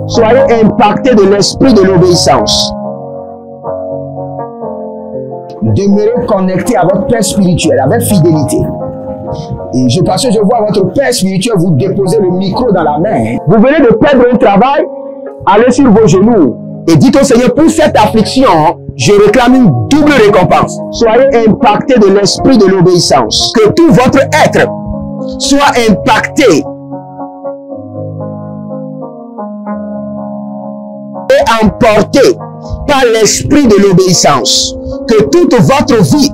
Soyez impactés de l'esprit de l'obéissance. Demeurez connectés à votre Père spirituel avec fidélité. Et parce que je vois votre Père spirituel vous déposer le micro dans la main. Vous venez de perdre un travail, allez sur vos genoux et dites au Seigneur, pour cette affliction, je réclame une double récompense. Soyez impactés de l'esprit de l'obéissance. Que tout votre être soit impacté et emporté par l'esprit de l'obéissance. Que toute votre vie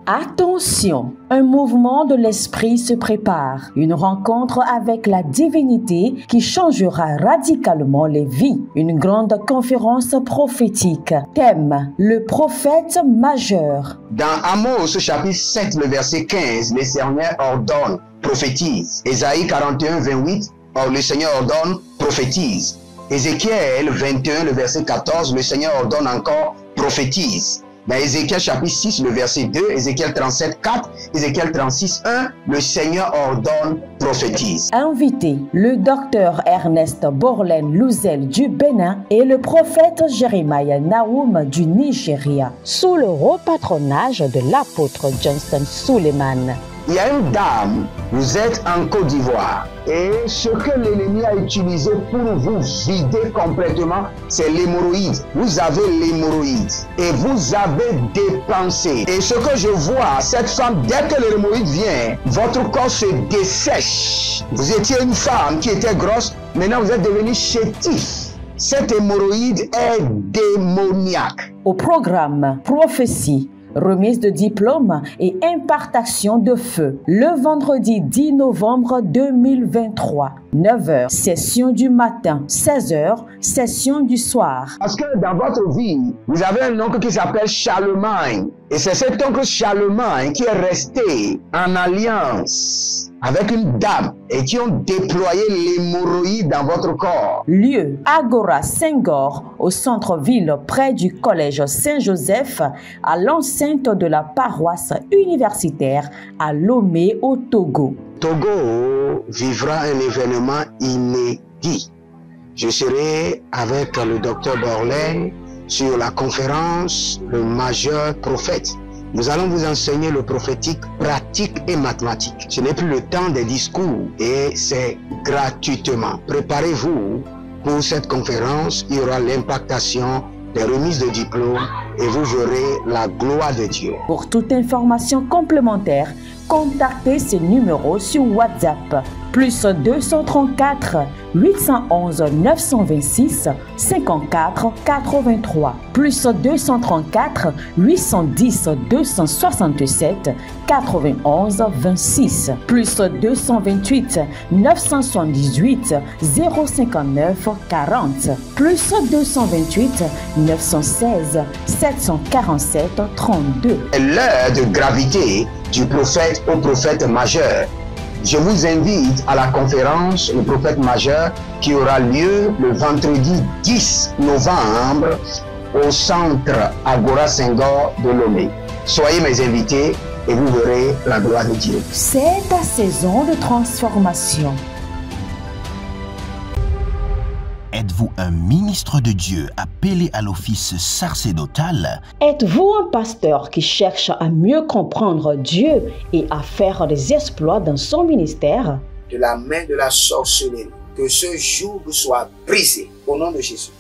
Attention, un mouvement de l'esprit se prépare, une rencontre avec la divinité qui changera radicalement les vies, une grande conférence prophétique. Thème, le prophète majeur. Dans Amos chapitre 7, le verset 15, le Seigneur ordonne, prophétise. Ésaïe 41, 28, le Seigneur ordonne, prophétise. Ézéchiel 21, le verset 14, le Seigneur ordonne encore, prophétise. Dans Ézéchiel chapitre 6, le verset 2, Ézéchiel 37, 4, Ézéchiel 36, 1, le Seigneur ordonne, prophétise. Invité, le docteur Ernest Borlen Louzel du Bénin et le prophète Jeremiah Nahum du Nigeria, sous le haut patronage de l'apôtre Johnson Suleiman. Il y a une dame, vous êtes en Côte d'Ivoire et ce que l'ennemi a utilisé pour vous vider complètement, c'est l'hémorroïde. Vous avez l'hémorroïde et vous avez dépensé. Et ce que je vois, cette femme, dès que l'hémorroïde vient, votre corps se dessèche. Vous étiez une femme qui était grosse, maintenant vous êtes devenu chétif. Cette hémorroïde est démoniaque. Au programme Prophétie, remise de diplôme et impartation de feu. Le vendredi 10 novembre 2023, 9h, session du matin, 16h, session du soir. Parce que dans votre vie, vous avez un oncle qui s'appelle Charlemagne. Et c'est cet oncle Charlemagne qui est resté en alliance avec une dame et qui ont déployé l'hémorroïde dans votre corps. Lieu, Agora Senghor, au centre-ville près du collège Saint-Joseph, à l'enceinte de la paroisse universitaire à Lomé au Togo. Togo vivra un événement inédit. Je serai avec le docteur Borlen sur la conférence Le Majeur Prophète. Nous allons vous enseigner le prophétique pratique et mathématique. Ce n'est plus le temps des discours et c'est gratuitement. Préparez-vous pour cette conférence. Il y aura l'impactation des remises de diplômes et vous verrez la gloire de Dieu. Pour toute information complémentaire, contactez ces numéros sur WhatsApp. Plus 234 811 926 54 83. Plus 234 810 267 91 26. Plus 228 978 059 40. Plus 228 916 747 32. L'heure de gravité du prophète au prophète majeur. Je vous invite à la conférence Le Prophète Majeur qui aura lieu le vendredi 10 novembre au centre Agora Senghor de Lomé. Soyez mes invités et vous verrez la gloire de Dieu. C'est ta saison de transformation. Êtes-vous un ministre de Dieu appelé à l'office sacerdotal? Êtes-vous un pasteur qui cherche à mieux comprendre Dieu et à faire des exploits dans son ministère? De la main de la sorcellerie, que ce joug soit brisé au nom de Jésus.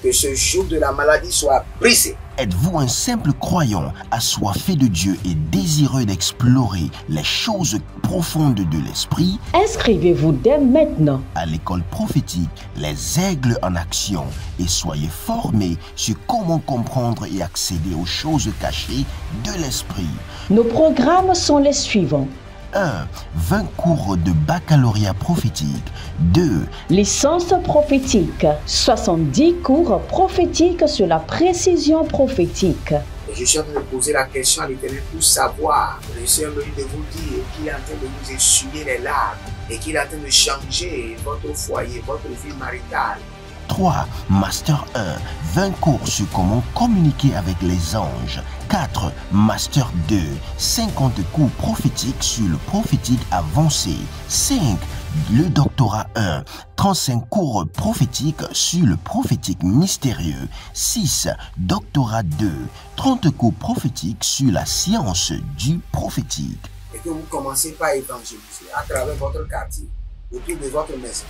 Que ce joug de la maladie soit brisé. Êtes-vous un simple croyant assoiffé de Dieu et désireux d'explorer les choses profondes de l'esprit? Inscrivez-vous dès maintenant À l'école prophétique Les Aigles en Action et soyez formés sur comment comprendre et accéder aux choses cachées de l'esprit. Nos programmes sont les suivants. 1. 20 cours de baccalauréat prophétique. 2. Licence prophétique. 70 cours prophétiques sur la précision prophétique. Et je suis en train de poser la question à l'Éternel pour savoir. Le Seigneur me dit de vous dire qu'il est en train de vous essuyer les larmes et qu'il est en train de changer votre foyer, votre vie maritale. 3. Master 1. 20 cours sur comment communiquer avec les anges. 4. Master 2. 50 cours prophétiques sur le prophétique avancé. 5. Le doctorat 1. 35 cours prophétiques sur le prophétique mystérieux. 6. Doctorat 2. 30 cours prophétiques sur la science du prophétique. Et que vous commencez par évangéliser à travers votre quartier, autour de votre maison,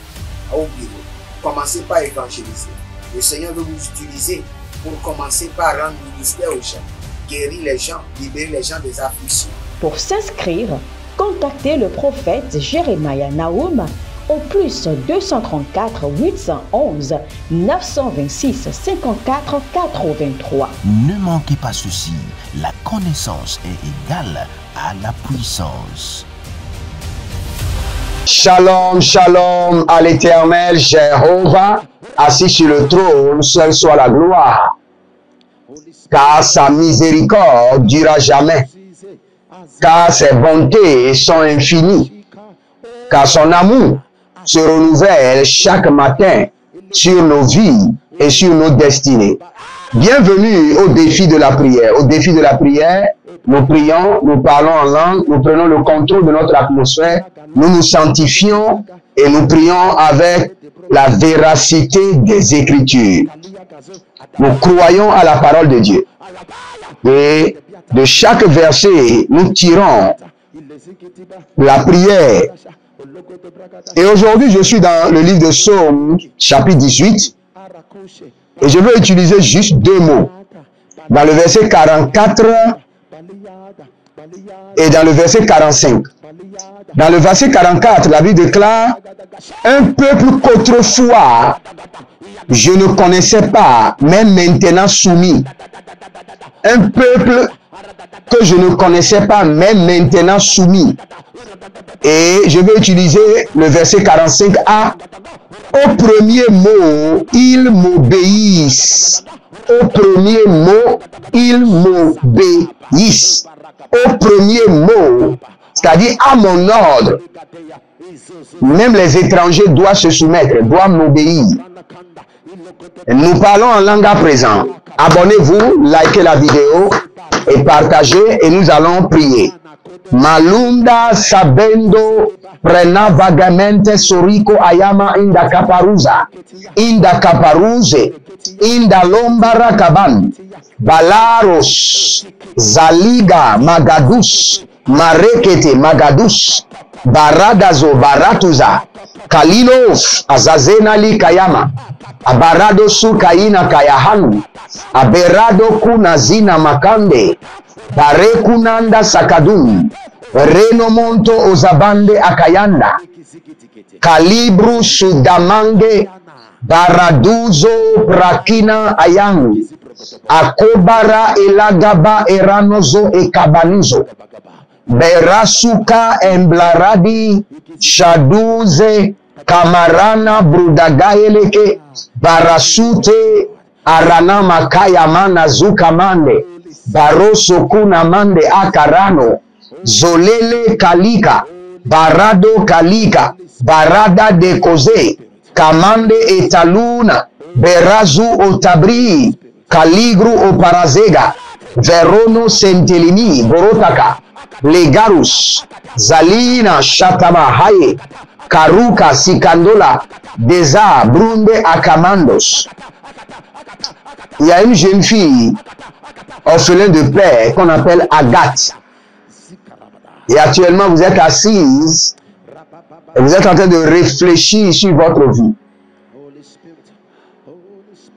au bureau. Commencez par évangéliser. Le Seigneur veut vous utiliser pour commencer par rendre ministère aux gens, guérir les gens, libérer les gens des afflictions. Pour s'inscrire, contactez le prophète Jérémia Naoum au plus 234 811 926 54 83. Ne manquez pas ceci, la connaissance est égale à la puissance. Shalom, shalom à l'Éternel, Jéhovah, assis sur le trône, seul soit la gloire. Car sa miséricorde durera jamais, car ses bontés sont infinies, car son amour se renouvelle chaque matin sur nos vies et sur nos destinées. Bienvenue au défi de la prière. Au défi de la prière, nous prions, nous parlons en langue, nous prenons le contrôle de notre atmosphère, nous nous sanctifions et nous prions avec la véracité des Écritures. Nous croyons à la parole de Dieu. Et de chaque verset, nous tirons la prière. Et aujourd'hui, je suis dans le livre de Psaume, chapitre 18. Et je veux utiliser juste deux mots. Dans le verset 44 et dans le verset 45. Dans le verset 44, la Bible déclare: un peuple qu'autrefois je ne connaissais pas, mais maintenant soumis. Un peuple que je ne connaissais pas, mais maintenant soumis. Et je vais utiliser le verset 45a. Au premier mot, ils m'obéissent. Au premier mot, ils m'obéissent. Au premier mot, c'est-à-dire à mon ordre. Même les étrangers doivent se soumettre, doivent m'obéir. Nous parlons en langue à présent. Abonnez-vous, likez la vidéo et partagez et nous allons prier. Malunda sabendo prena vagamente sorico ayama inda kaparuza inda lombara kaban balaros zaliga magadus marekete magadus baradazo baratuza kalilos azazenali kayama abarado su kaina kayahanu aberado kuna zina makande barekunanda sakadun reno monto ozabande akayanda kalibru sudamange baraduzo prakina ayang akobara elagaba eranozo ekabanizo berasuka emblaradi shaduze kamarana brudagaeleke barasute arana makaya mana zukamande baroso kuna mande akarano zolele kalika barado kalika barada de koze kamande etaluna berazu otabri kaligru oparazega verono sentelini borotaka legarus zalina shatama haye karuka sikandola deza brunde akamandos. Il y a une jeune fille orphelin de père qu'on appelle Agathe. Et actuellement, vous êtes assise et vous êtes en train de réfléchir sur votre vie.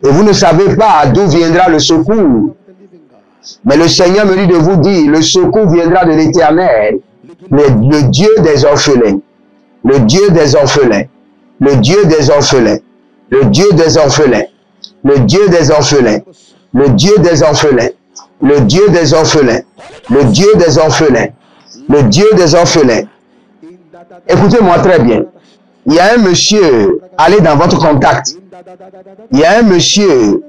Et vous ne savez pas d'où viendra le secours. Mais le Seigneur me dit de vous dire, le secours viendra de l'Éternel, le Dieu des orphelins. Le Dieu des orphelins. Le Dieu des orphelins. Le Dieu des orphelins. Le Dieu des orphelins. Le Dieu des orphelins. Le Dieu des orphelins. Le Dieu des orphelins. Le Dieu des orphelins. Écoutez-moi très bien. Il y a un monsieur, allez dans votre contact. Il y a un monsieur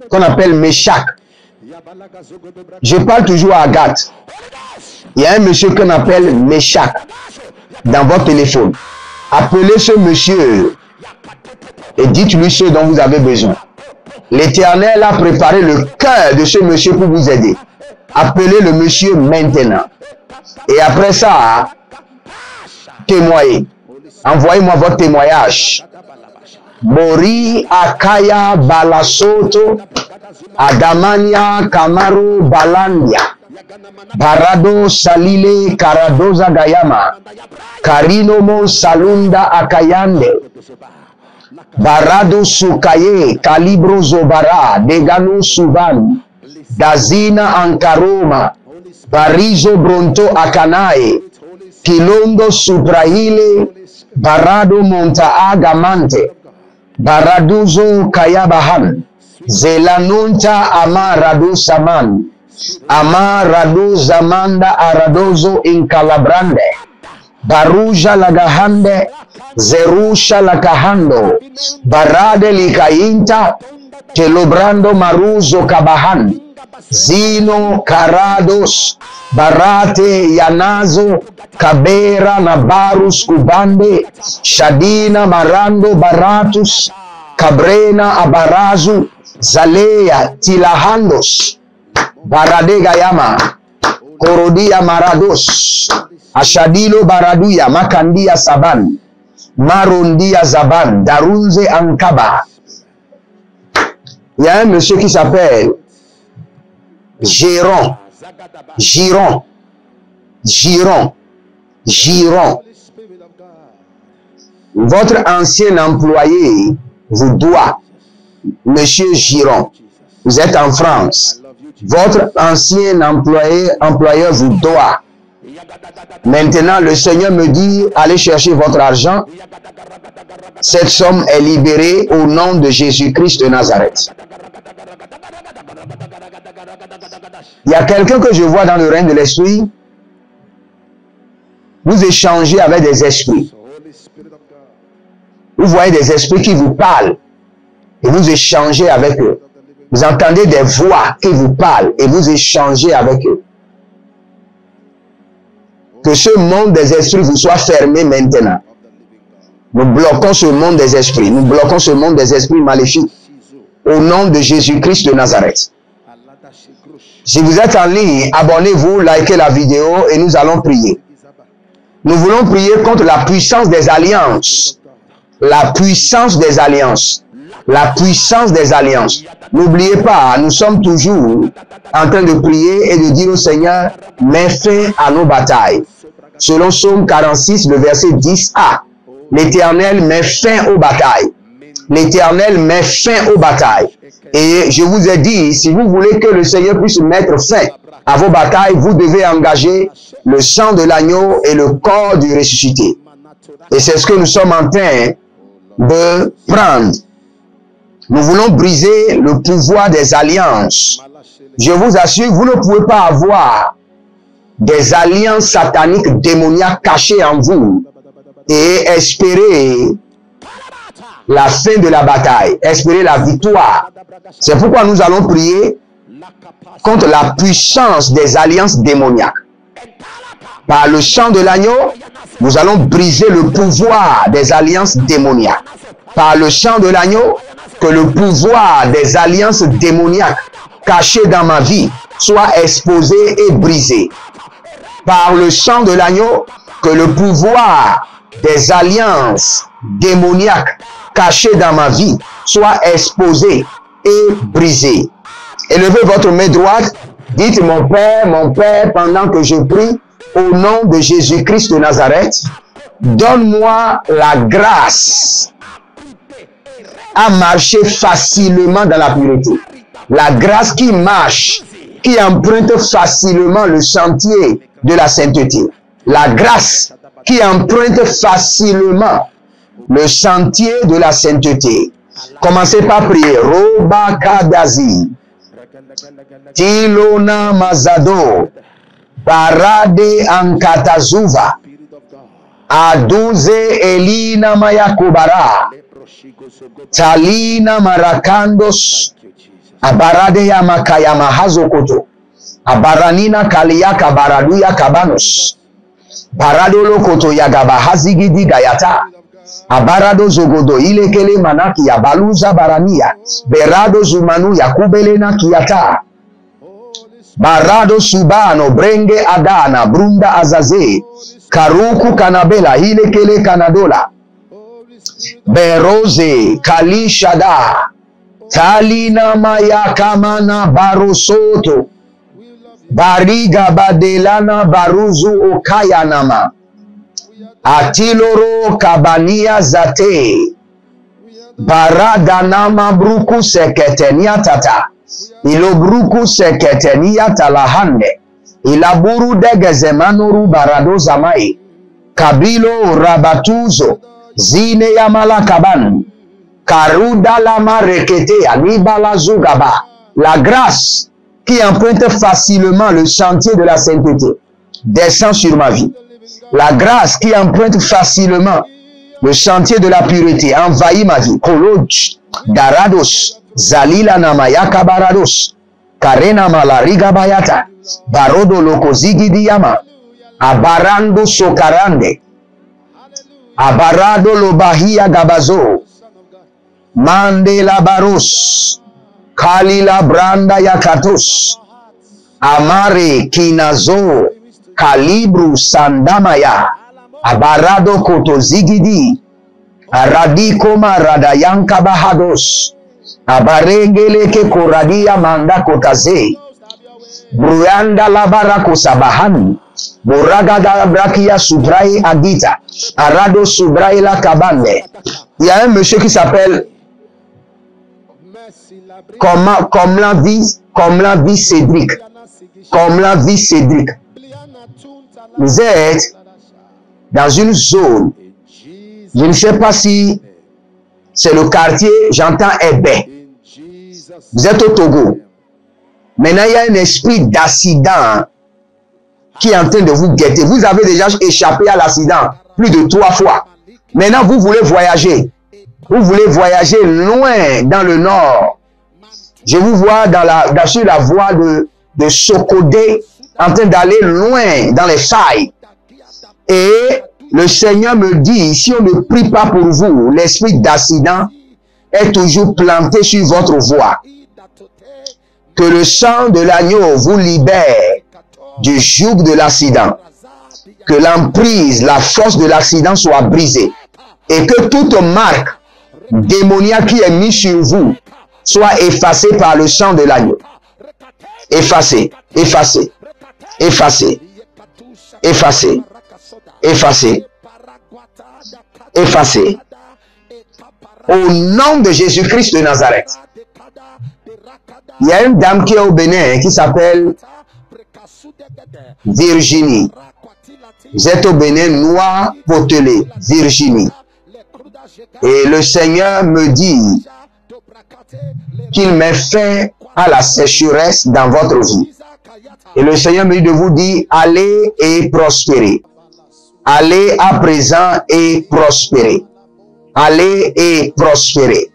qu'on appelle Meshach. Je parle toujours à Agathe. Il y a un monsieur qu'on appelle Meshach dans votre téléphone. Appelez ce monsieur et dites-lui ce dont vous avez besoin. L'Éternel a préparé le cœur de ce monsieur pour vous aider. Appelez le monsieur maintenant. Et après ça, témoignez. Envoyez-moi votre témoignage. Mori Akaya Balasoto Adamania Kamaru Balandia Barado Salile Karadoza Gayama Karinomo Salunda Akayande Barado Sukaye Kalibro Zobara Degano Suban Dazina Ankaroma Barizo Bronto Akanae Kilondo Supraile Barado Monta Agamante Baraduzo Kayabahan Zelanunta Amaradu Saman Amaradu Zamanda Aradozo Incalabrande Baruja Lagahande Zerusha Lakahando Barade Likainta Telobrando Maruzo Kabahan Zino Karados Barate Yanazo Kabera Nabarus Kubande Shadina Marando Baratus Cabrena Abarazu Zalea Tilahandos Barade Gayama Korodia Marados Ashadilo Baraduya Makandia Saban Marondia Zaban Darunze Ankaba. Il y a un monsieur qui s'appelle Giron. Votre ancien employé vous doit, monsieur Giron. Vous êtes en France. Votre ancien employeur vous doit. Maintenant, le Seigneur me dit, allez chercher votre argent. Cette somme est libérée au nom de Jésus-Christ de Nazareth. Il y a quelqu'un que je vois dans le règne de l'esprit. Vous échangez avec des esprits. Vous voyez des esprits qui vous parlent et vous échangez avec eux. Vous entendez des voix qui vous parlent et vous échangez avec eux. Que ce monde des esprits vous soit fermé maintenant. Nous bloquons ce monde des esprits. Nous bloquons ce monde des esprits maléfiques. Au nom de Jésus-Christ de Nazareth. Si vous êtes en ligne, abonnez-vous, likez la vidéo et nous allons prier. Nous voulons prier contre la puissance des alliances. La puissance des alliances. La puissance des alliances. N'oubliez pas, nous sommes toujours en train de prier et de dire au Seigneur, mets fin à nos batailles. Selon Psaume 46, le verset 10a. L'Éternel met fin aux batailles. L'Éternel met fin aux batailles. Et je vous ai dit, si vous voulez que le Seigneur puisse mettre fin à vos batailles, vous devez engager le sang de l'agneau et le corps du ressuscité. Et c'est ce que nous sommes en train de prendre. Nous voulons briser le pouvoir des alliances. Je vous assure, vous ne pouvez pas avoir des alliances sataniques démoniaques cachées en vous et espérer la fin de la bataille, espérer la victoire. C'est pourquoi nous allons prier contre la puissance des alliances démoniaques. Par le sang de l'agneau, nous allons briser le pouvoir des alliances démoniaques. Par le sang de l'agneau, que le pouvoir des alliances démoniaques cachées dans ma vie soit exposé et brisé. Par le sang de l'agneau, que le pouvoir des alliances démoniaques cachées dans ma vie soit exposé et brisé. Élevez votre main droite, dites mon Père, pendant que je prie, au nom de Jésus-Christ de Nazareth, donne-moi la grâce à marcher facilement dans la pureté. La grâce qui marche, qui emprunte facilement le sentier de la sainteté. La grâce qui emprunte facilement le sentier de la sainteté. Commencez par prier. Roba Kadazi. Tilona Mazado. Barade Ankatazuva. Aduze Elina Mayakubara. Talina Marakandos. Abarade Yamakaya Mahazokoto. Abaranina Kaliyaka Baraduya Kabanos. Baradolo Koto Yagaba Hazigidi Gayata. Abarado zogodo ilekele manaki ya baluza barania. Berado zumanu ya kubelena kiyata. Barado subano brenge adana brunda azaze. Karuku kanabela ilekele kanadola. Beroze kalishada. Talina maya kamana barosoto. Bariga badelana baruzu okayanama. Atiloro kabania zate. Baradanama bruku seketenia tata. Ilo bruku seketenia talahande. Ilaburu degezemanuru barado zamai. Kabilo rabatuzo. Zine yamala kaban. Karuda lama rekete anibala zugaba. La grâce qui emprunte facilement le sentier de la sainteté descend sur ma vie. La grâce qui emprunte facilement le sentier de la pureté envahit ma vie. Koloj, Darados, Zalila Namayaka Barados, Karena Malariga Bayata, Barodo Lokozigi Diyama, Abarando Sokarande, Abarado Lobahia Gabazo, Mandela Baros, Kalila Branda Yakatos, Amare Kinazo, Kalibru Sandamaya, Abarado Kotozigidi, Aradikoma Radayanka Bahados, Abarengele ke Koradia Manda Kotaze, Bruyanda Labara Kosabahani, Boragada Brakia Subrai Agita, Arado Subrai La Kabande. Il y a un monsieur qui s'appelle comme la vie Cédric. Comme la vie Cédric. Vous êtes dans une zone, je ne sais pas si c'est le quartier, j'entends Ebé. Vous êtes au Togo. Maintenant, il y a un esprit d'accident qui est en train de vous guetter. Vous avez déjà échappé à l'accident plus de 3 fois. Maintenant, vous voulez voyager. Vous voulez voyager loin dans le nord. Je vous vois sur la voie de Sokodé, en train d'aller loin dans les failles. Et le Seigneur me dit, si on ne prie pas pour vous, l'esprit d'accident est toujours planté sur votre voie. Que le sang de l'agneau vous libère du joug de l'accident. Que l'emprise, la force de l'accident soit brisée. Et que toute marque démoniaque qui est mise sur vous soit effacée par le sang de l'agneau. Effacée, effacée, effacée, effacée, effacée, effacée. Au nom de Jésus-Christ de Nazareth. Il y a une dame qui est au Bénin qui s'appelle Virginie. Vous êtes au Bénin, noir potelé, Virginie. Et le Seigneur me dit qu'il met fin à la sécheresse dans votre vie. Et le Seigneur me dit de vous dire, allez et prospérez. Allez à présent et prospérez. Allez et prospérez.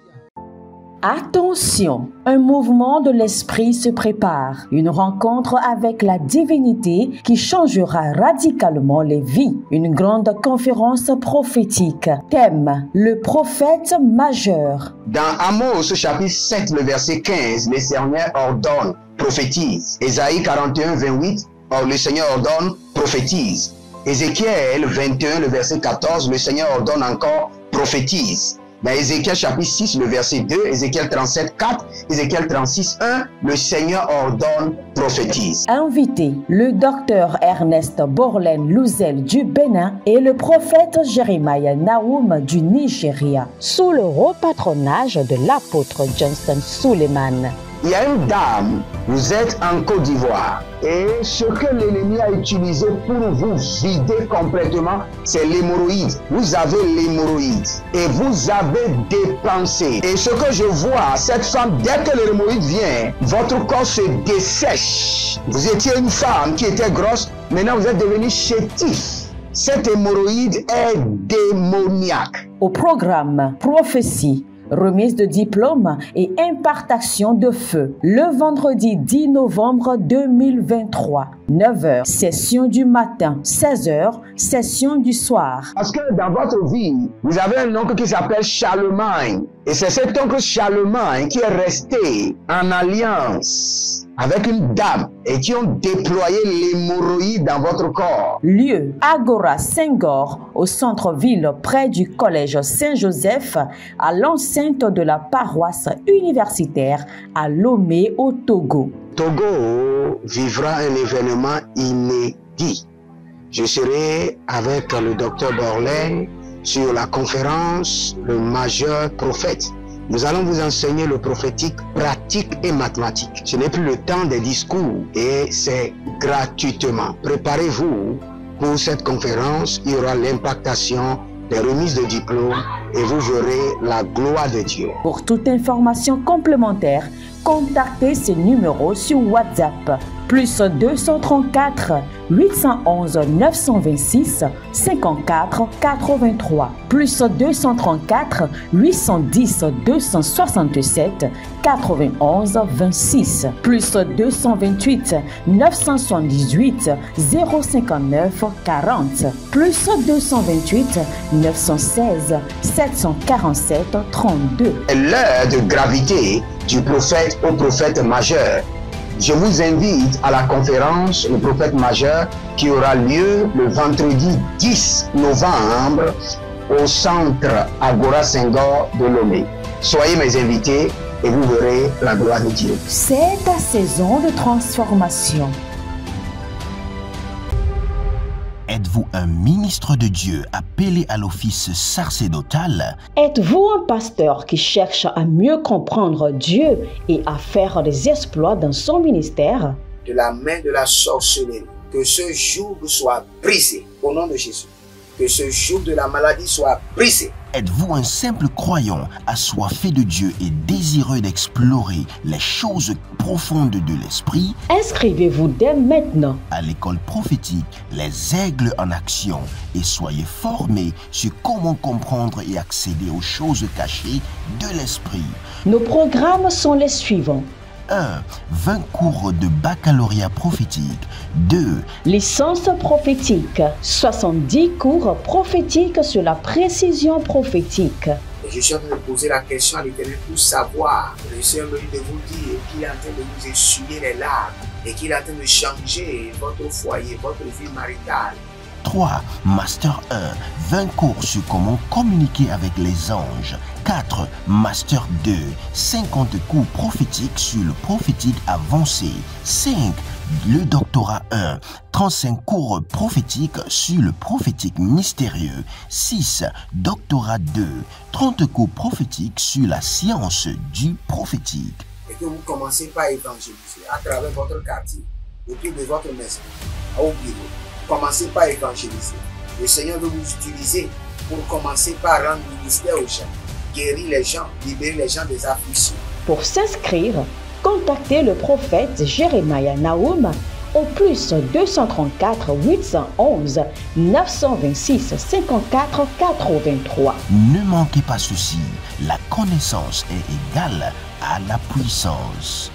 Attention, un mouvement de l'esprit se prépare. Une rencontre avec la divinité qui changera radicalement les vies. Une grande conférence prophétique. Thème, le prophète majeur. Dans Amos chapitre 7, le verset 15, le Seigneur ordonne, prophétise. Ésaïe 41, 28, le Seigneur ordonne, prophétise. Ézéchiel 21, le verset 14, le Seigneur ordonne encore, prophétise. Dans Ézéchiel chapitre 6, le verset 2, Ézéchiel 37, 4, Ézéchiel 36, 1, le Seigneur ordonne, prophétise. Invité, le docteur Ernest Borlen Louzel du Bénin et le prophète Jeremiah Nahum du Nigeria, sous le repatronage de l'apôtre Johnson Suleiman. Il y a une dame, vous êtes en Côte d'Ivoire, et ce que l'ennemi a utilisé pour vous vider complètement, c'est l'hémorroïde. Vous avez l'hémorroïde et vous avez dépensé. Et ce que je vois, cette femme, dès que l'hémorroïde vient, votre corps se dessèche. Vous étiez une femme qui était grosse, maintenant vous êtes devenu chétif. Cette hémorroïde est démoniaque. Au programme Prophétie, remise de diplôme et impartation de feu. Le vendredi 10 novembre 2023, 9h, session du matin, 16h, session du soir. Parce que dans votre vie, vous avez un oncle qui s'appelle Charlemagne. Et c'est cet oncle Charlemagne qui est resté en alliance avec une dame et qui ont déployé l'hémorroïde dans votre corps. Lieu, Agora Senghor, au centre-ville près du collège Saint-Joseph, à l'enceinte de la paroisse universitaire à Lomé au Togo. Togo vivra un événement inédit. Je serai avec le docteur Borlen sur la conférence Le Majeur Prophète. Nous allons vous enseigner le prophétique pratique et mathématique. Ce n'est plus le temps des discours et c'est gratuitement. Préparez-vous pour cette conférence. Il y aura l'impactation des remises de diplômes et vous verrez la gloire de Dieu. Pour toute information complémentaire, contactez ces numéros sur WhatsApp. Plus 234 811 926 54 83. Plus 234 810 267 91 26. Plus 228 978 059 40. Plus 228 916 747 32. L'heure de gravité du prophète au prophète majeur. Je vous invite à la conférence Le Prophète Majeur qui aura lieu le vendredi 10 novembre au centre Agora Senghor de Lomé. Soyez mes invités et vous verrez la gloire de Dieu. C'est ta saison de transformation. Êtes-vous un ministre de Dieu appelé à l'office sacerdotal? Êtes-vous un pasteur qui cherche à mieux comprendre Dieu et à faire des exploits dans son ministère? De la main de la sorcellerie, que ce joug soit brisé au nom de Jésus. Que ce joug de la maladie soit brisé. Êtes-vous un simple croyant assoiffé de Dieu et désireux d'explorer les choses profondes de l'esprit? Inscrivez-vous dès maintenant À l'école prophétique Les Aigles en Action et soyez formés sur comment comprendre et accéder aux choses cachées de l'esprit. Nos programmes sont les suivants. 1. 20 cours de baccalauréat prophétique. 2. Licence prophétique. 70 cours prophétiques sur la précision prophétique. Et je suis en train de poser la question à l'Éternel pour savoir. Le Seigneur me dit de vous dire qu'il est en train de vous essuyer les larmes et qu'il est en train de changer votre foyer, votre vie maritale. 3. Master 1. 20 cours sur comment communiquer avec les anges. 4. Master 2. 50 cours prophétiques sur le prophétique avancé. 5. Le doctorat 1. 35 cours prophétiques sur le prophétique mystérieux. 6. Doctorat 2. 30 cours prophétiques sur la science du prophétique. Et que vous commencez par évangéliser à travers votre quartier, autour de votre maison, au bureau. Commencez par évangéliser. Le Seigneur veut vous utiliser pour commencer par rendre ministère aux gens, guérir les gens, libérer les gens des afflictions. Pour s'inscrire, contactez le prophète Jérémia Naoum au plus 234 811 926 54 83. Ne manquez pas ceci, la connaissance est égale à la puissance.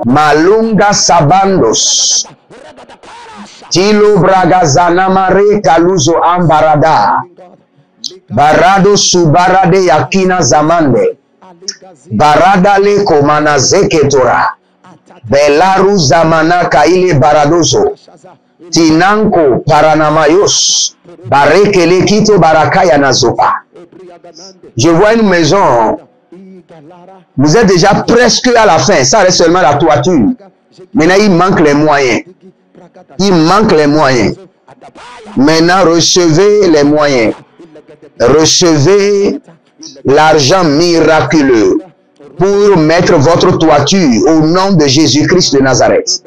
Malunga Sabandos, Tilo Bragazana Mare Kaluzo Ambarada, Barado subarade yakina zamande. Baradale komana zeketora. Belaru zamana kaile baradozo. Tinanko paranamayos. Barekele kito barakaya nazopa. Je vois une maison. Vous êtes déjà presque à la fin. Ça reste seulement la toiture. Maintenant, il manque les moyens. Il manque les moyens. Maintenant, recevez les moyens. Recevez l'argent miraculeux pour mettre votre toiture au nom de Jésus-Christ de Nazareth.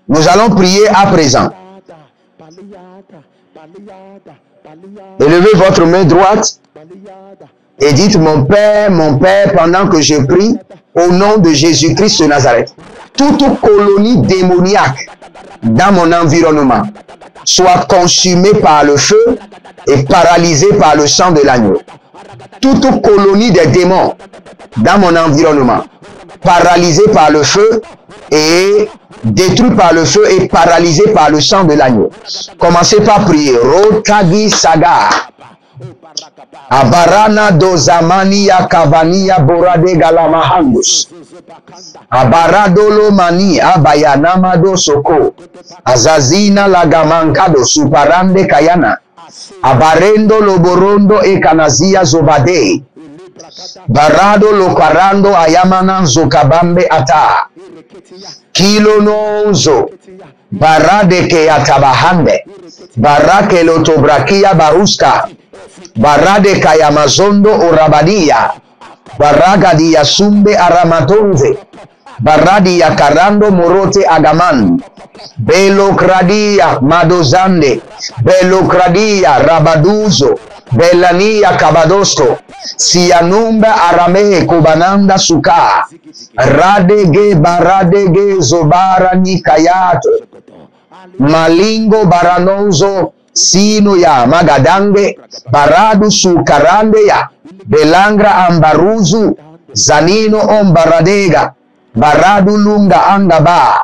Nous allons prier à présent. Élevez votre main droite et dites mon Père, pendant que je prie, au nom de Jésus-Christ de Nazareth. Toute colonie démoniaque dans mon environnement soit consumée par le feu et paralysée par le sang de l'agneau. Toute colonie des démons dans mon environnement, paralysée par le feu et détruite par le feu et paralysée par le sang de l'agneau. Commencez par prier. Rotagi Saga. Abarana dozamania kavania borade galamahandus. Abaradolo mani abayanamado soko. Azazina lagamankado suparande kayana. Abarendo loborondo ekanazia zobade. Barado lokarando ayamana zokabambe ata. Kilonozo. Barade ke atabahande. Barake lotobrakia baruska. Barade kayamazondo orabadia. Baragadi yasumbe aramatonze. Baradi yakarando morote agaman. Belokradia madozande. Belokradia rabaduzo. Belania kabadosko. Sianumba arame kubananda suka. Radege baradege zobara nikayato. Malingo baranozo. Sino ya magadange. Baradu sukarande ya. Belangra ambaruzu. Zanino ombaradega. Baradu lunga angaba.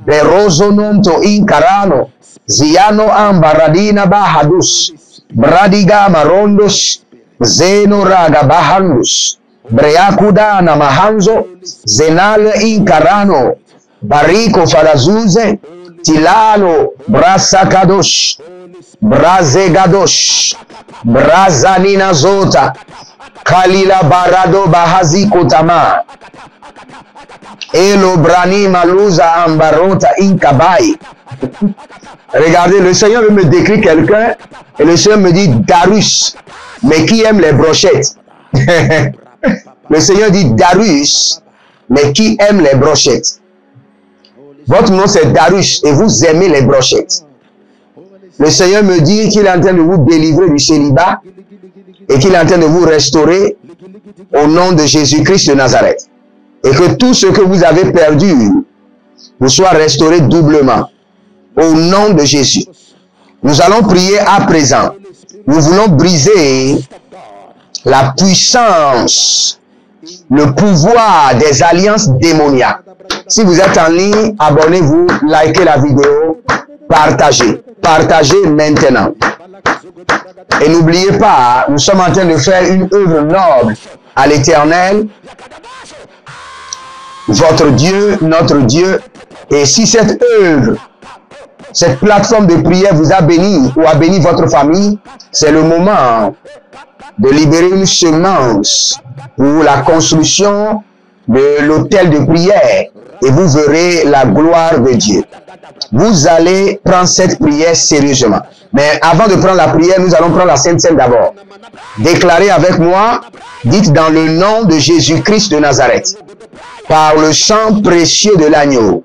Berozo nonto inkarano. Ziano ambaradina bahadus. Bradiga marondos. Zeno raga bahandus. Breakuda na mahanzo. Zenale inkarano. Bariko farazuze. Tilano brasakadosh. Brazegadosh. Brazanina zota. Kalila barado bahazi kotama. Elo brani maluza ambarota inkabai. Regardez, le Seigneur veut me décrire quelqu'un et le Seigneur me dit Darus. Mais qui aime les brochettes? Le Seigneur dit Darus, mais qui aime les brochettes? Votre nom c'est Darus et vous aimez les brochettes. Le Seigneur me dit qu'il est en train de vous délivrer du célibat et qu'il est en train de vous restaurer au nom de Jésus-Christ de Nazareth. Et que tout ce que vous avez perdu vous soit restauré doublement au nom de Jésus. Nous allons prier à présent. Nous voulons briser la puissance, le pouvoir des alliances démoniaques. Si vous êtes en ligne, abonnez-vous, likez la vidéo, partagez. Partagez maintenant. Et n'oubliez pas, nous sommes en train de faire une œuvre noble à l'Éternel, votre Dieu, notre Dieu. Et si cette œuvre, cette plateforme de prière vous a béni ou a béni votre famille, c'est le moment de libérer une semence pour la construction de l'autel de prière et vous verrez la gloire de Dieu. Vous allez prendre cette prière sérieusement. Mais avant de prendre la prière, nous allons prendre la Sainte Seine d'abord. Déclarez avec moi, dites dans le nom de Jésus-Christ de Nazareth, par le sang précieux de l'agneau,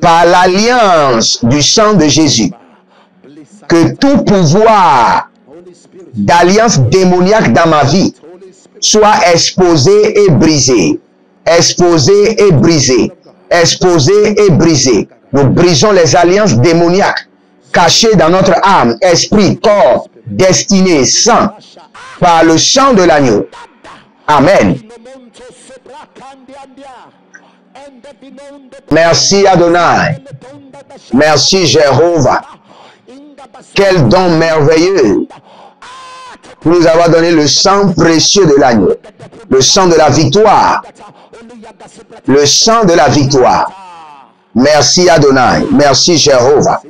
par l'alliance du sang de Jésus, que tout pouvoir d'alliance démoniaque dans ma vie soit exposé et brisé. Exposé et brisé. Exposé et brisé. Nous brisons les alliances démoniaques cachées dans notre âme, esprit, corps, destinée, sang, par le sang de l'agneau. Amen. Merci Adonai. Merci Jéhovah. Quel don merveilleux pour nous avoir donné le sang précieux de l'agneau, le sang de la victoire, le sang de la victoire. Merci Adonai, merci Jéhovah.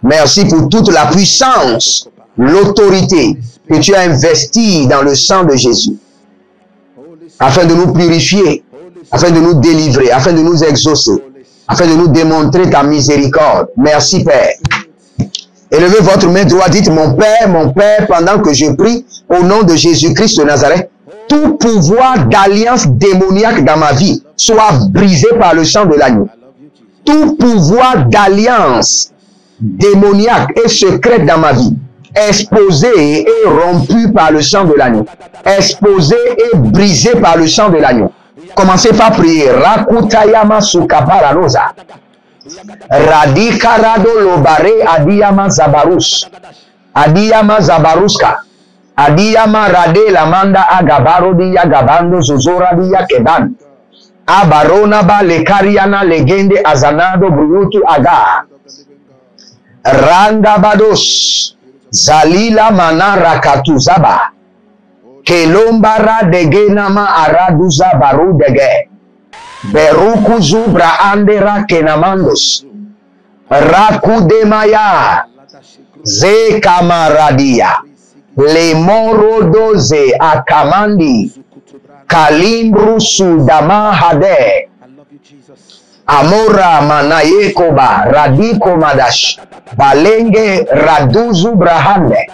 Merci pour toute la puissance, l'autorité que tu as investie dans le sang de Jésus, afin de nous purifier, afin de nous délivrer, afin de nous exaucer, afin de nous démontrer ta miséricorde. Merci Père. Élevez votre main droite, dites mon Père, pendant que je prie au nom de Jésus-Christ de Nazareth, tout pouvoir d'alliance démoniaque dans ma vie soit brisé par le sang de l'agneau. Tout pouvoir d'alliance démoniaque et secrète dans ma vie, exposé et rompu par le sang de l'agneau, exposé et brisé par le sang de l'agneau. Commencez par prier. Rakutayama sukaparanoza. Radikarado lobare adiyama zabarus. Adiyama zabaruska. Adiyama rade lamanda agabaro diya gabando zuzora diya keban. Abarona ba lekariana legende azanado bruyutu aga. Rangabados. Zalila manara katuzaba. Kelombara degenama araduza baru dege. Berukuzu braandera kenamandos. Rakudemaya. Ze kamaradia. Le morodoze akamandi. Kalimbru sudama hade. Amora manayekoba radiko madash. Balenge raduzu brahande.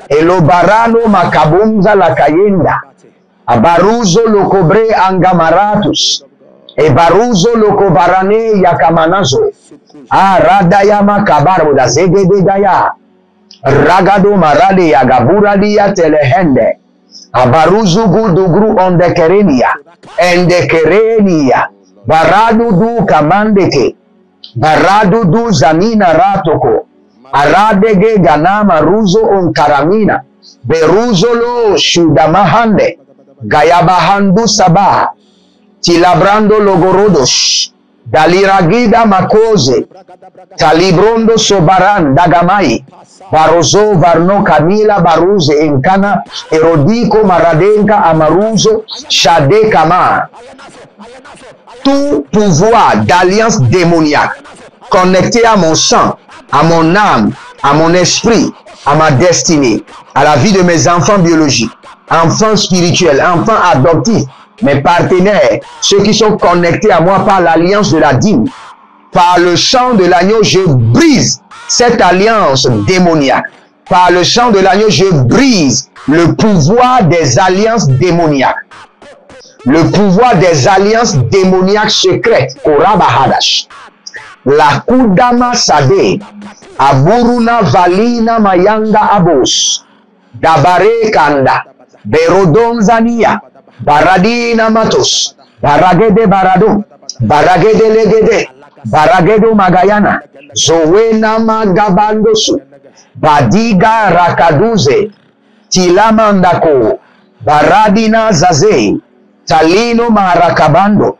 Elobarano makabumza la kayenda. Abaruzo lokobre angamaratus. Ebaruzo lokobarane yakamanazo. Aradayama kabaruda zegedegaya. Ragado marade yagaburadiya telehende. Abaruzu gudugru ondekerenia. Endekerenia. Baradu du kamandeke. Baradu du zamina ratoko. Aradege ganama ruzo onkaramina. Beruzolo shudamahande. Gayabahandu sabah. Tilabrando logorodos. Daliragida makoze. Talibrondo sobaran dagamai. Barozo varno kamila baruze enkana. Erodiko maradenka amaruzo. Shade kama. Tout pouvoir d'alliance démoniaque connecté à mon sang, à mon âme, à mon esprit, à ma destinée, à la vie de mes enfants biologiques, enfants spirituels, enfants adoptifs, mes partenaires, ceux qui sont connectés à moi par l'alliance de la dîme, par le sang de l'agneau, je brise cette alliance démoniaque. Par le sang de l'agneau, je brise le pouvoir des alliances démoniaques. Le pouvoir des alliances démoniaques secrètes. Korabahadash. La Kudama Sade. Aburuna Valina Mayanga Abos. Dabare Kanda. Berodon Zania. Baradina Matos. Baragede Barado. Baragede Legede. Baragedo Magayana. Zowena Magabandosu. Badiga Rakaduze. Tilamandako. Baradina Zaze. Talino marakabando,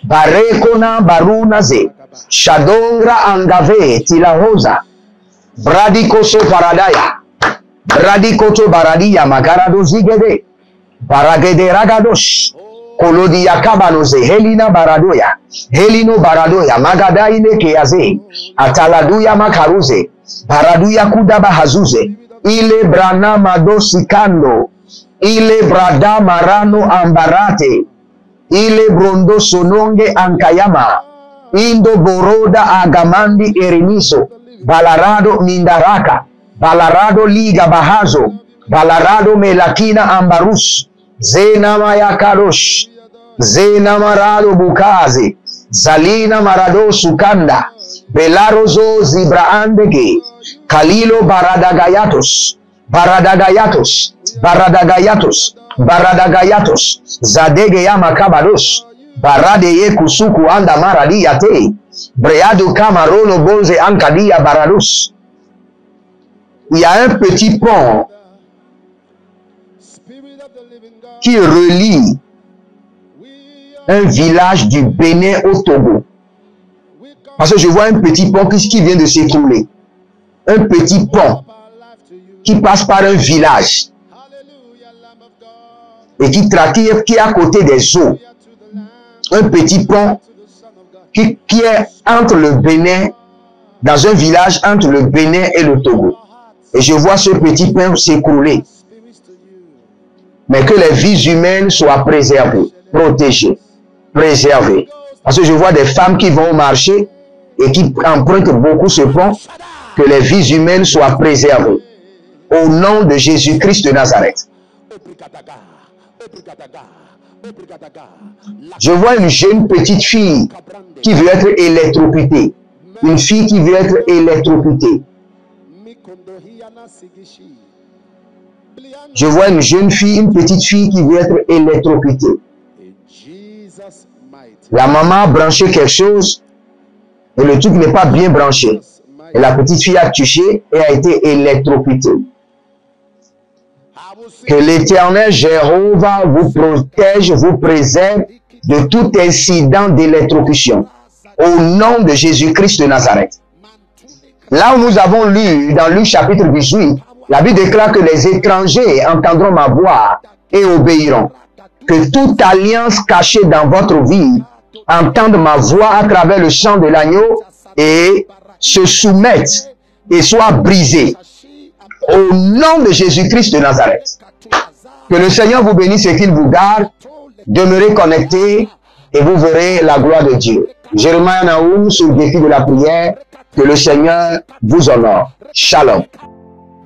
barekona barunaze, shadongra angave tilahoza, bradikoso paradaya, bradikoto baradia magarado zigede, baragede ragadosh, kolodia kabanoze, helina baradoya, helino baradoya, magadaine keaze, ataladuya makaruze, baraduya kudaba hazuze, ile brana madosikando, ile brada marano ambarate, ile brondo sononge ankayama, indo boroda agamandi eriniso, balarado mindaraka, balarado liga bahazo, balarado melakina ambarus, zena mayakarosh, zena marado bukaze, zalina marado sukanda, belarozo zibraandege, kalilo baradagayatos, baradagayatos, baradagayatos, baradagayatos, zadegeya makabados, baradeye kusuku anda maradi yate, breado kamarono bonze ankadia barados. Il y a un petit pont qui relie un village du Bénin au Togo. Parce que je vois un petit pont qui vient de s'écrouler. un petit pont qui passe par un village et qui est à côté des eaux. Un petit pont qui est entre le Bénin, dans un village entre le Bénin et le Togo. Et je vois ce petit pont s'écrouler. Mais que les vies humaines soient préservées, protégées, préservées. Parce que je vois des femmes qui vont au marché et qui empruntent beaucoup ce pont, que les vies humaines soient préservées. Au nom de Jésus-Christ de Nazareth. Je vois une jeune petite fille qui veut être électrocutée. Une fille qui veut être électrocutée. Je vois une jeune fille, une petite fille qui veut être électrocutée. La maman a branché quelque chose et le truc n'est pas bien branché. Et la petite fille a touché et a été électrocutée. Que l'Éternel Jéhovah vous protège, vous préserve de tout incident d'électrocution. Au nom de Jésus-Christ de Nazareth. Là où nous avons lu, dans Luc chapitre 18, la Bible déclare que les étrangers entendront ma voix et obéiront. Que toute alliance cachée dans votre vie entende ma voix à travers le chant de l'agneau et se soumette et soit brisée. Au nom de Jésus-Christ de Nazareth. Que le Seigneur vous bénisse et qu'il vous garde. Demeurez connectés et vous verrez la gloire de Dieu. Jérémie Naoum sur le défi de la prière. Que le Seigneur vous honore. Shalom.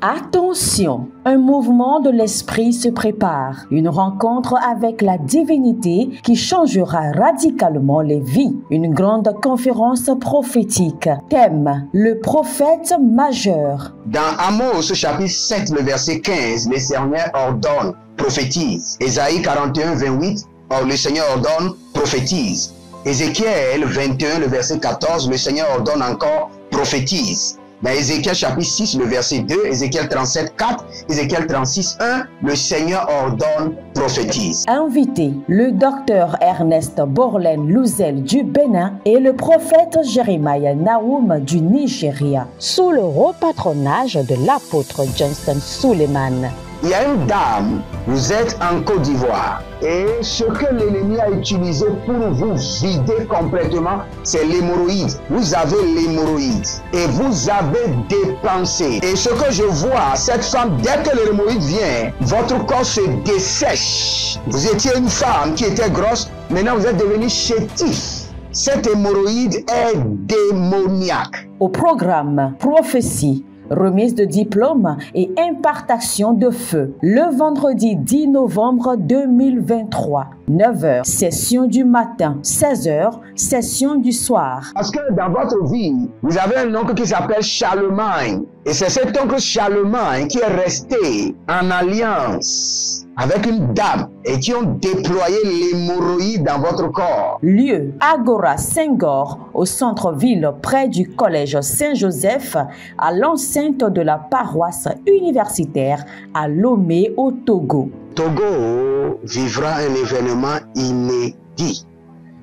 Attention, un mouvement de l'esprit se prépare. Une rencontre avec la divinité qui changera radicalement les vies. Une grande conférence prophétique. Thème, le prophète majeur. Dans Amos chapitre 7, le verset 15, le Seigneur ordonne, prophétise. Ésaïe 41, 28, le Seigneur ordonne, prophétise. Ézéchiel 21, le verset 14, le Seigneur ordonne encore, prophétise. Dans Ézéchiel chapitre 6, le verset 2, Ézéchiel 37, 4, Ézéchiel 36, 1, le Seigneur ordonne, prophétise. Invité, le docteur Ernest Borlen Louzel du Bénin et le prophète Jérémie Naoum du Nigeria, sous le haut patronage de l'apôtre Johnston Suleiman. Il y a une dame, vous êtes en Côte d'Ivoire et ce que l'ennemi a utilisé pour vous vider complètement, c'est l'hémorroïde. Vous avez l'hémorroïde et vous avez dépensé. Et ce que je vois, cette femme, dès que l'hémorroïde vient, votre corps se dessèche. Vous étiez une femme qui était grosse, maintenant vous êtes devenu chétif. Cette hémorroïde est démoniaque. Au programme Prophétie, remise de diplôme et impartation de feu. Le vendredi 10 novembre 2023, 9h, session du matin, 16h, session du soir. Parce que dans votre vie, vous avez un oncle qui s'appelle Charlemagne. Et c'est cet oncle Charlemagne qui est resté en alliance avec une dame et qui ont déployé l'hémorroïde dans votre corps. Lieu, Agora Senghor, au centre-ville près du collège Saint-Joseph, à l'enceinte de la paroisse universitaire à Lomé au Togo. Togo vivra un événement inédit.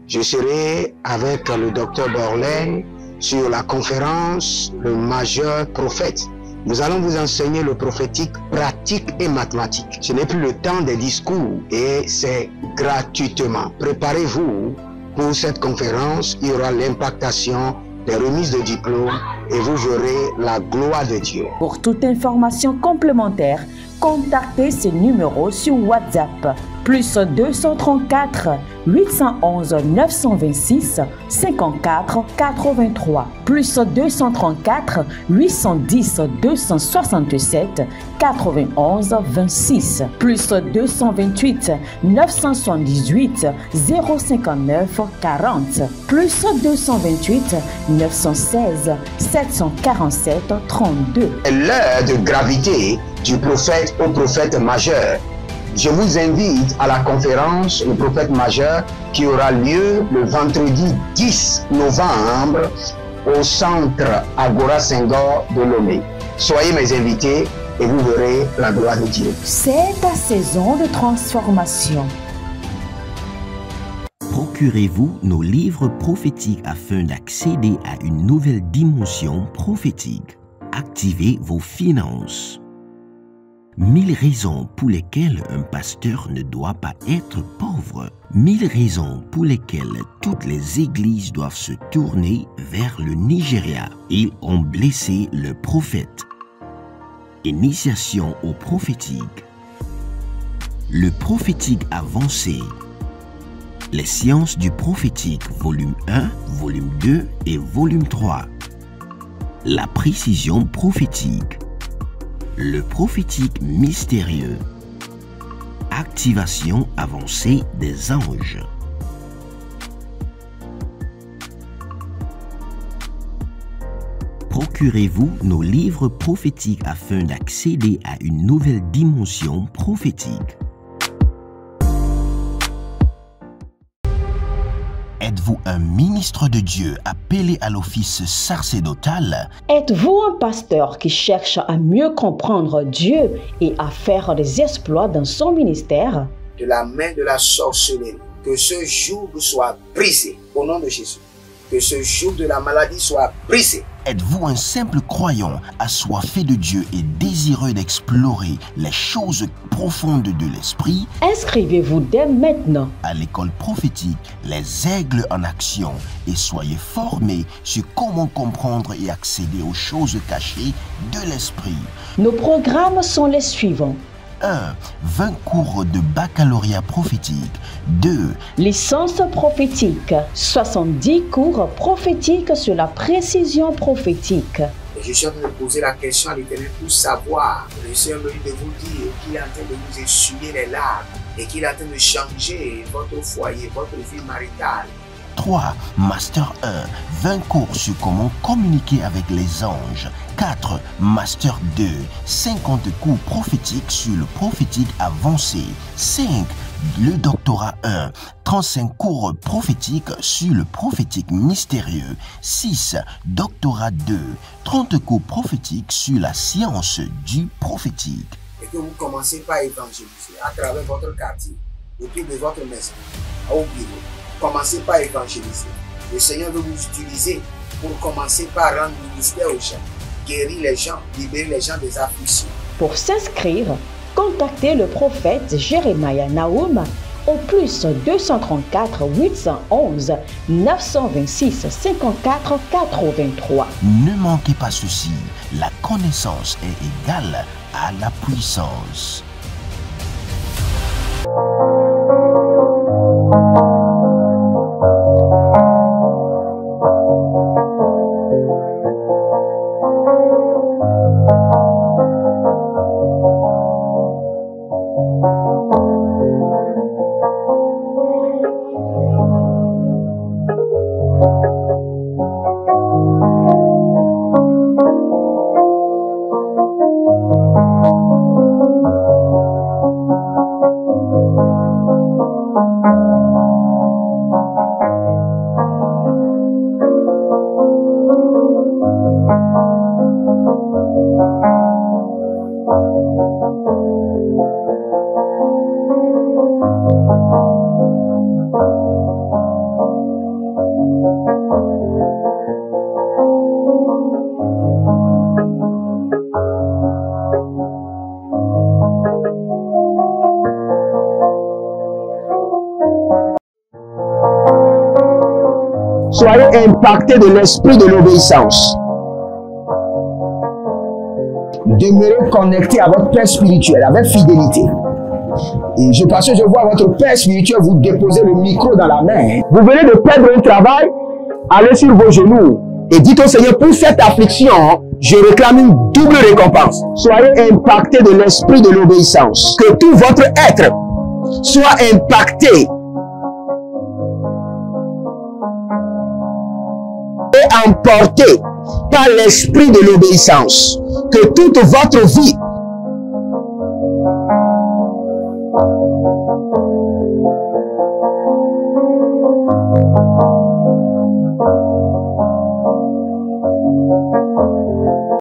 Je serai avec le docteur Borlen sur la conférence Le Majeur Prophète. Nous allons vous enseigner le prophétique pratique et mathématique. Ce n'est plus le temps des discours et c'est gratuitement. Préparez-vous pour cette conférence. Il y aura l'impactation, des remises de diplômes et vous verrez la gloire de Dieu. Pour toute information complémentaire, contactez ce numéro sur WhatsApp. Plus 234 811 926 54 83. Plus 234 810 267 91 26. Plus 228 978 059 40. Plus 228 916 747 32. L'heure de gravité du prophète au prophète majeur. Je vous invite à la conférence Le Prophète Majeur qui aura lieu le vendredi 10 novembre au centre Agora Senghor de Lomé. Soyez mes invités et vous verrez la gloire de Dieu. C'est ta saison de transformation. Procurez-vous nos livres prophétiques afin d'accéder à une nouvelle dimension prophétique. activer vos finances. 1000 raisons pour lesquelles un pasteur ne doit pas être pauvre. 1000 raisons pour lesquelles toutes les églises doivent se tourner vers le Nigeria. Ils ont blessé le prophète. Initiation au prophétique. Le prophétique avancé. Les sciences du prophétique, volume 1, volume 2 et volume 3. La précision prophétique. Le prophétique mystérieux. Activation avancée des anges. Procurez-vous nos livres prophétiques afin d'accéder à une nouvelle dimension prophétique. Êtes-vous un ministre de Dieu appelé à l'office sacerdotal? Êtes-vous un pasteur qui cherche à mieux comprendre Dieu et à faire des exploits dans son ministère? De la main de la sorcellerie, que ce joug soit brisé au nom de Jésus. Que ce joug de la maladie soit brisé. Êtes-vous un simple croyant assoiffé de Dieu et désireux d'explorer les choses profondes de l'esprit? Inscrivez-vous dès maintenant À l'école prophétique, les aigles en action, et soyez formés sur comment comprendre et accéder aux choses cachées de l'esprit. Nos programmes sont les suivants. 1. 20 cours de baccalauréat prophétique. 2. Licence prophétique. 70 cours prophétiques sur la précision prophétique. Et je suis en train de poser la question à l'Éternel pour savoir. Le Seigneur me dit de vous dire qu'il est en train de vous essuyer les larmes et qu'il est en train de changer votre foyer, votre vie maritale. 3. Master 1. 20 cours sur comment communiquer avec les anges. 4. Master 2. 50 cours prophétiques sur le prophétique avancé. 5. Le doctorat 1. 35 cours prophétiques sur le prophétique mystérieux. 6. Doctorat 2. 30 cours prophétiques sur la science du prophétique. Et que vous commencez par évangéliser à travers votre quartier, autour de votre maison, au bureau. Commencez par évangéliser. Le Seigneur veut vous utiliser pour commencer par rendre ministère aux gens, guérir les gens, libérer les gens des afflictions. Pour s'inscrire, contactez le prophète Jeremiah Nahum au plus 234 811 926 54 83. Ne manquez pas ceci, la connaissance est égale à la puissance. Soyez impactés de l'esprit de l'obéissance. Demeurez connectés à votre Père spirituel avec fidélité. Et parce que je vois votre Père spirituel vous déposer le micro dans la main. Vous venez de perdre un travail, allez sur vos genoux et dites au Seigneur, pour cette affliction, je réclame une double récompense. Soyez impactés de l'esprit de l'obéissance. Que tout votre être soit impacté et emporté par l'esprit de l'obéissance. Que toute votre vie